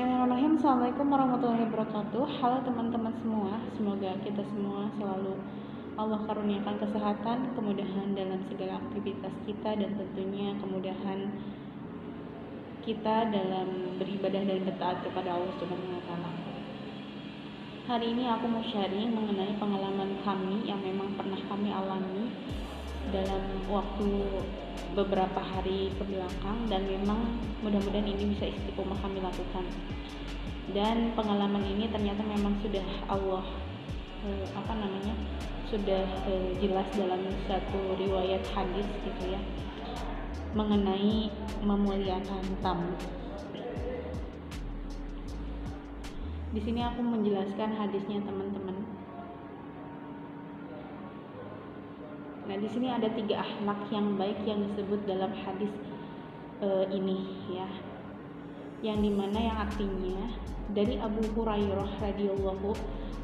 Bismillahirrahmanirrahim. Assalamualaikum warahmatullahi wabarakatuh. Halo teman-teman semua, semoga kita semua selalu Allah karuniakan kesehatan, kemudahan dalam segala aktivitas kita, dan tentunya kemudahan kita dalam beribadah dan bertaat kepada Allah Subhanahu wa Ta'ala. Hari ini aku mau sharing mengenai pengalaman kami yang memang pernah kami alami dalam waktu beberapa hari kebelakang, dan memang mudah-mudahan ini bisa istiqomah kami lakukan. Dan pengalaman ini ternyata memang sudah Allah sudah jelas dalam satu riwayat hadis gitu ya, mengenai memuliakan tamu. Di sini aku menjelaskan hadisnya teman-teman. Nah, di sini ada 3 akhlak yang baik yang disebut dalam hadis ini ya. Yang dimana yang artinya dari Abu Hurairah radhiyallahu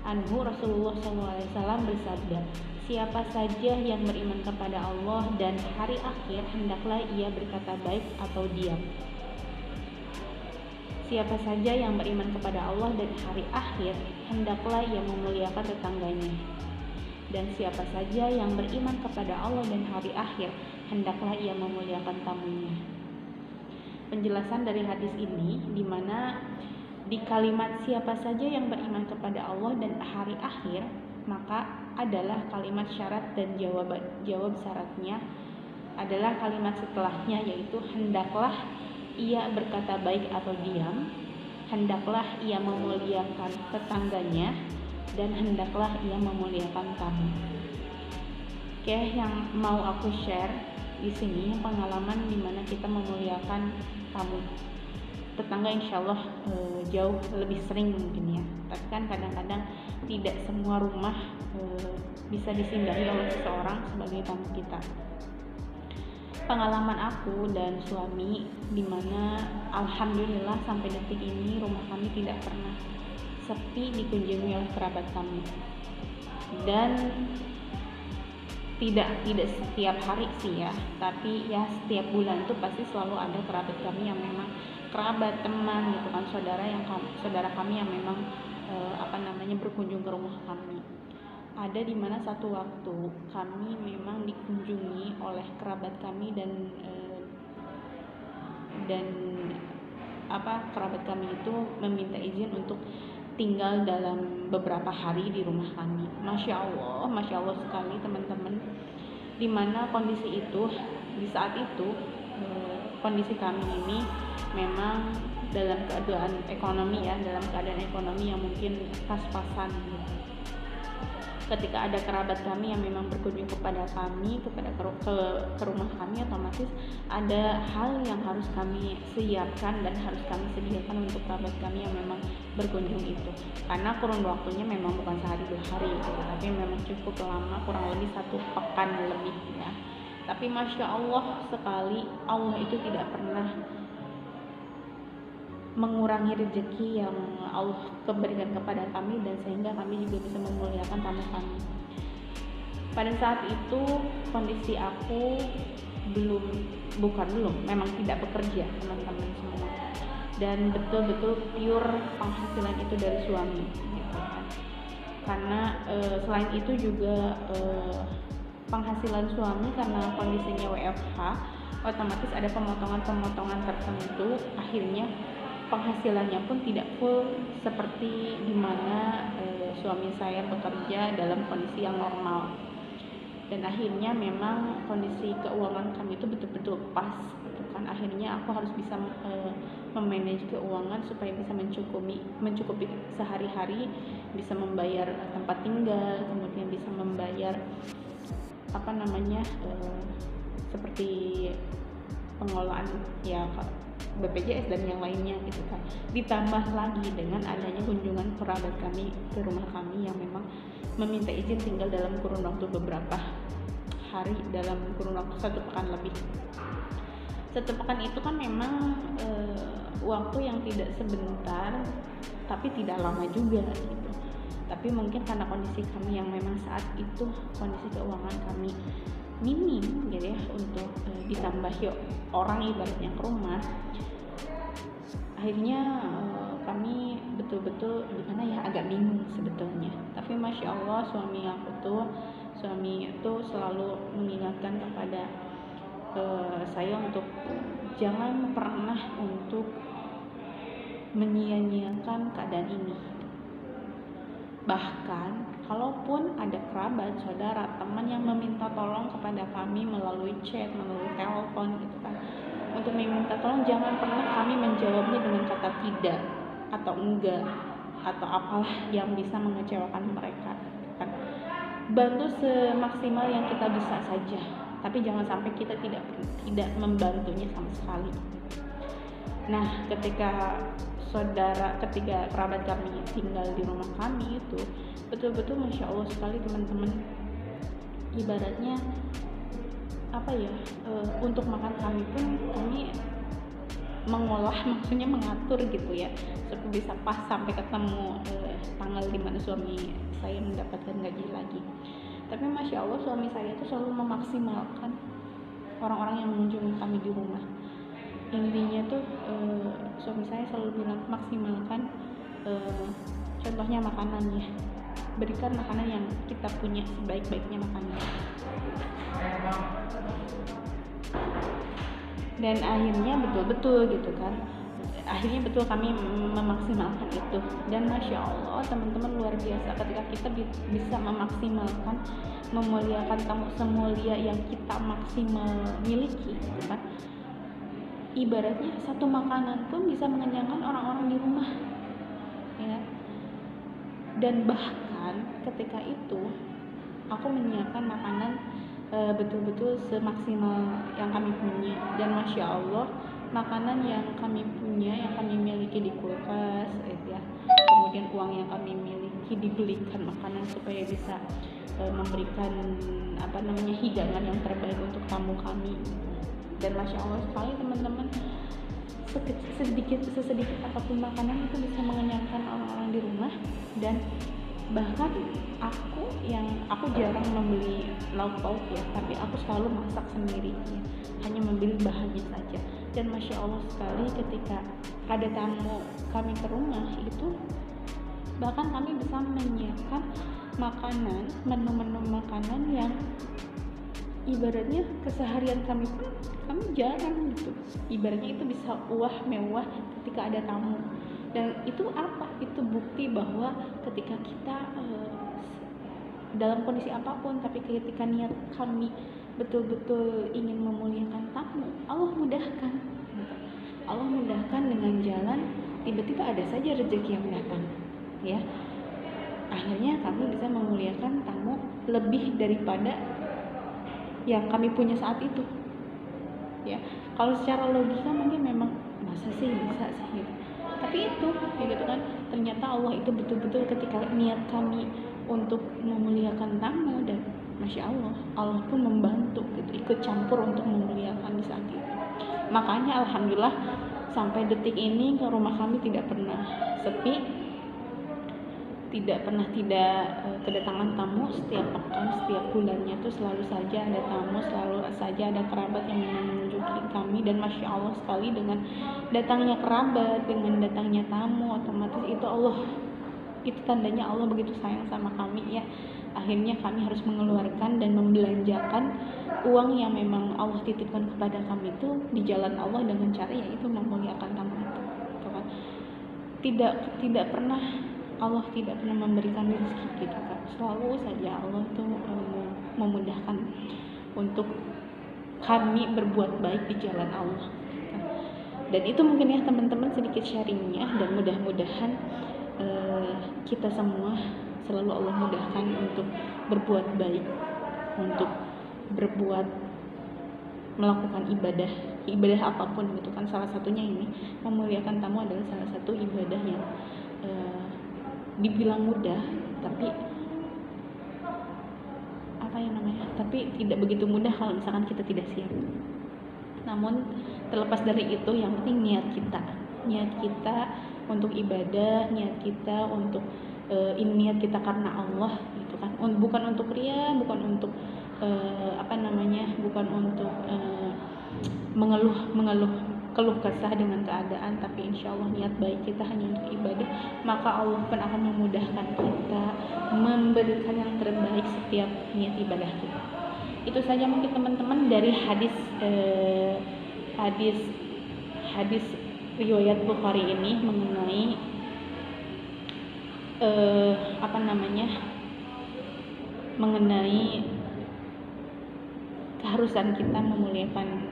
anhu, Rasulullah SAW bersabda, siapa saja yang beriman kepada Allah dan hari akhir hendaklah ia berkata baik atau diam. Siapa saja yang beriman kepada Allah dan hari akhir hendaklah ia memuliakan tetangganya. Dan siapa saja yang beriman kepada Allah dan hari akhir hendaklah ia memuliakan tamunya. Penjelasan dari hadis ini di mana di kalimat siapa saja yang beriman kepada Allah dan hari akhir, maka adalah kalimat syarat dan jawab syaratnya adalah kalimat setelahnya, yaitu hendaklah ia berkata baik atau diam, hendaklah ia memuliakan tetangganya, dan hendaklah ia memuliakan tamu. Oke, yang mau aku share di sini pengalaman dimana kita memuliakan tamu. Tetangga insyaallah jauh lebih sering mungkin ya, tapi kan kadang-kadang tidak semua rumah bisa disinggahi oleh seseorang sebagai tamu kita. Pengalaman aku dan suami dimana alhamdulillah sampai detik ini rumah kami tidak pernah sepi dikunjungi oleh kerabat kami. Dan tidak setiap hari sih ya, tapi ya setiap bulan tuh pasti selalu ada kerabat kami yang memang kerabat, teman gitu kan, saudara kami yang memang berkunjung ke rumah kami. Ada di mana satu waktu kami memang dikunjungi oleh kerabat kami dan kerabat kami itu meminta izin untuk tinggal dalam beberapa hari di rumah kami. Masya Allah sekali teman-teman. Dimana kondisi itu, di saat itu kondisi kami ini memang dalam keadaan ekonomi yang mungkin pas-pasan gitu. Ketika ada kerabat kami yang memang berkunjung kepada kami, ke rumah kami, otomatis ada hal yang harus kami siapkan dan harus kami sediakan untuk kerabat kami yang memang berkunjung itu. Karena kurun waktunya memang bukan sehari 2 hari gitu, tapi memang cukup lama, kurang lebih 1 pekan lebih ya. Tapi Masya Allah sekali, Allah itu tidak pernah mengurangi rezeki yang Allah berikan kepada kami, dan sehingga kami juga bisa memuliakan tamu kami. Pada saat itu kondisi aku memang tidak bekerja teman-teman semua, dan betul-betul pure penghasilan itu dari suami gitu kan. Karena selain itu juga penghasilan suami karena kondisinya WFH, otomatis ada pemotongan tertentu, akhirnya penghasilannya pun tidak full seperti dimana suami saya bekerja dalam kondisi yang normal. Dan akhirnya memang kondisi keuangan kami itu betul-betul pas gitu kan. Akhirnya aku harus bisa memanage keuangan supaya bisa mencukupi sehari-hari, bisa membayar tempat tinggal, kemudian bisa membayar seperti pengelolaan ya BPJS dan yang lainnya gitu kan. Ditambah lagi dengan adanya kunjungan kerabat kami ke rumah kami yang memang meminta izin tinggal dalam kurun waktu beberapa hari, dalam kurun waktu 1 pekan lebih. 1 pekan itu kan memang waktu yang tidak sebentar, tapi tidak lama juga gitu. Tapi mungkin karena kondisi kami yang memang saat itu kondisi keuangan kami minim gitu ya, untuk ditambah orang ibaratnya ke rumah, akhirnya kami betul-betul gimana ya, agak bingung sebetulnya. Tapi masya Allah suami itu selalu mengingatkan kepada saya untuk jangan pernah untuk menyia-nyiakan keadaan ini. Bahkan kalaupun ada kerabat, saudara, teman yang meminta tolong kepada kami melalui chat, melalui telepon gitu kan, untuk meminta tolong, jangan pernah kami menjawabnya dengan kata tidak atau enggak atau apalah yang bisa mengecewakan mereka kan. Bantu semaksimal yang kita bisa saja, tapi jangan sampai kita tidak membantunya sama sekali. Nah, ketika kerabat kami tinggal di rumah kami itu betul-betul masya Allah sekali teman-teman, ibaratnya apa ya, untuk makan kami pun kami mengolah, maksudnya mengatur gitu ya, supaya bisa pas sampai ketemu tanggal dimana suami saya mendapatkan gaji lagi. Tapi masya Allah suami saya itu selalu memaksimalkan orang-orang yang mengunjungi kami di rumah. Intinya tuh suami saya selalu bilang maksimalkan, contohnya makanannya, berikan makanan yang kita punya sebaik-baiknya makanan. Dan akhirnya betul-betul gitu kan, akhirnya betul kami memaksimalkan itu. Dan masya Allah teman-teman, luar biasa ketika kita bisa memaksimalkan, memuliakan tamu semulia yang kita maksimal miliki gitu kan. Ibaratnya satu makanan pun bisa mengenyangkan orang-orang di rumah ya. Dan bahkan ketika itu aku menyiapkan makanan betul-betul semaksimal yang kami punya. Dan masya Allah makanan yang kami punya, yang kami miliki di kulkas ya, kemudian uang yang kami miliki dibelikan makanan supaya bisa memberikan hidangan yang terbaik untuk tamu kami. Dan masya Allah sekali teman-teman, sesedikit apapun makanan itu bisa mengenyangkan orang-orang di rumah. Dan bahkan aku jarang membeli lauk pauk ya, tapi aku selalu masak sendiri ya, hanya membeli bahannya saja. Dan masya Allah sekali ketika ada tamu kami ke rumah itu, bahkan kami bisa menyiapkan menu-menu makanan yang ibaratnya keseharian kami pun kami jarang gitu. Ibaratnya itu bisa mewah ketika ada tamu. Dan itu apa? Itu bukti bahwa ketika kita dalam kondisi apapun, tapi ketika niat kami betul-betul ingin memuliakan tamu, Allah mudahkan gitu. Allah mudahkan dengan jalan, tiba-tiba ada saja rezeki yang datang ya. Akhirnya kami bisa memuliakan tamu lebih daripada yang kami punya saat itu ya. Kalau secara logika mungkin memang masa sih bisa sih gitu, tapi itu ya gitu kan, ternyata Allah itu betul-betul ketika niat kami untuk memuliakan tamu, dan masya Allah Allah pun membantu gitu, ikut campur untuk memuliakan di saat itu. Makanya alhamdulillah sampai detik ini ke rumah kami tidak pernah sepi, tidak kedatangan tamu. Setiap pekan, setiap bulannya tuh selalu saja ada tamu, selalu saja ada kerabat yang mengunjungi kami. Dan masya Allah sekali, dengan datangnya kerabat, dengan datangnya tamu, otomatis itu tandanya Allah begitu sayang sama kami ya. Akhirnya kami harus mengeluarkan dan membelanjakan uang yang memang Allah titipkan kepada kami itu di jalan Allah dengan cara yaitu memuliakan tamu itu kan. Tidak pernah Allah tidak pernah memberikan rezeki gitu kan. Selalu saja Allah itu memudahkan untuk kami berbuat baik di jalan Allah. Dan itu mungkin ya teman-teman sedikit sharingnya, dan mudah-mudahan kita semua selalu Allah mudahkan untuk berbuat baik, untuk melakukan ibadah apapun gitu kan. Salah satunya ini memuliakan tamu adalah salah satu ibadah yang dibilang mudah, tapi tapi tidak begitu mudah kalau misalkan kita tidak siap. Namun terlepas dari itu, yang penting niat kita untuk ibadah, niat kita untuk niat kita karena Allah gitu kan, bukan untuk ria, bukan untuk bukan untuk mengeluh keluh kesah dengan keadaan, tapi insya Allah niat baik kita hanya untuk ibadah, maka Allah pun akan memudahkan kita, memberikan yang terbaik setiap niat ibadah kita. Itu saja mungkin teman-teman dari hadis riwayat Bukhari ini mengenai mengenai keharusan kita memuliakan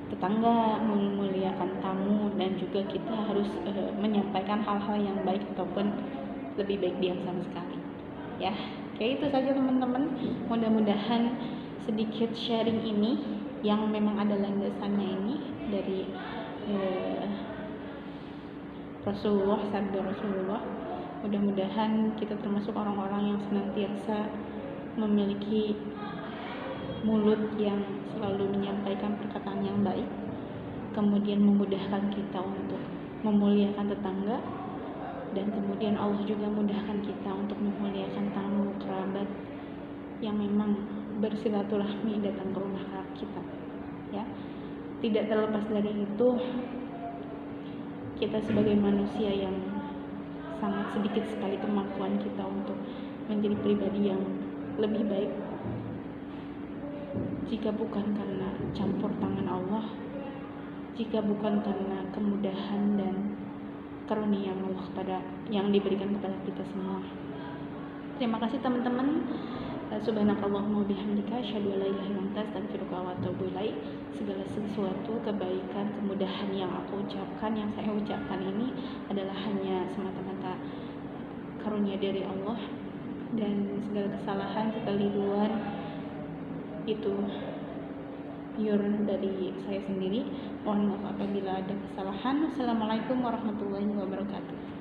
tetangga, memuliakan tamu, dan juga kita harus menyampaikan hal-hal yang baik ataupun lebih baik diam sama sekali. Ya, kayak itu saja teman-teman. Mudah-mudahan sedikit sharing ini yang memang ada landasannya ini dari Rasulullah, sabda Rasulullah. Mudah-mudahan kita termasuk orang-orang yang senantiasa memiliki mulut yang selalu menyampaikan perkataan yang baik, kemudian memudahkan kita untuk memuliakan tetangga, dan kemudian Allah juga mudahkan kita untuk memuliakan tamu kerabat yang memang bersilaturahmi datang ke rumah kita. Ya, tidak terlepas dari itu, kita sebagai manusia yang sangat sedikit sekali kemampuan kita untuk menjadi pribadi yang lebih baik. Jika bukan karena campur tangan Allah, jika bukan karena kemudahan dan karunia Allah yang diberikan kepada kita semua. Terima kasih teman-teman. Subhanakallahumma bihamdika asyhadu an la ilaha illa anta astaghfiruka wa atubu ilaik. Segala sesuatu kebaikan, kemudahan yang aku ucapkan, yang saya ucapkan ini adalah hanya semata-mata karunia dari Allah, dan segala kesalahan, kekeliruan itu pure dari saya sendiri. Mohon maaf apabila ada kesalahan. Assalamualaikum warahmatullahi wabarakatuh.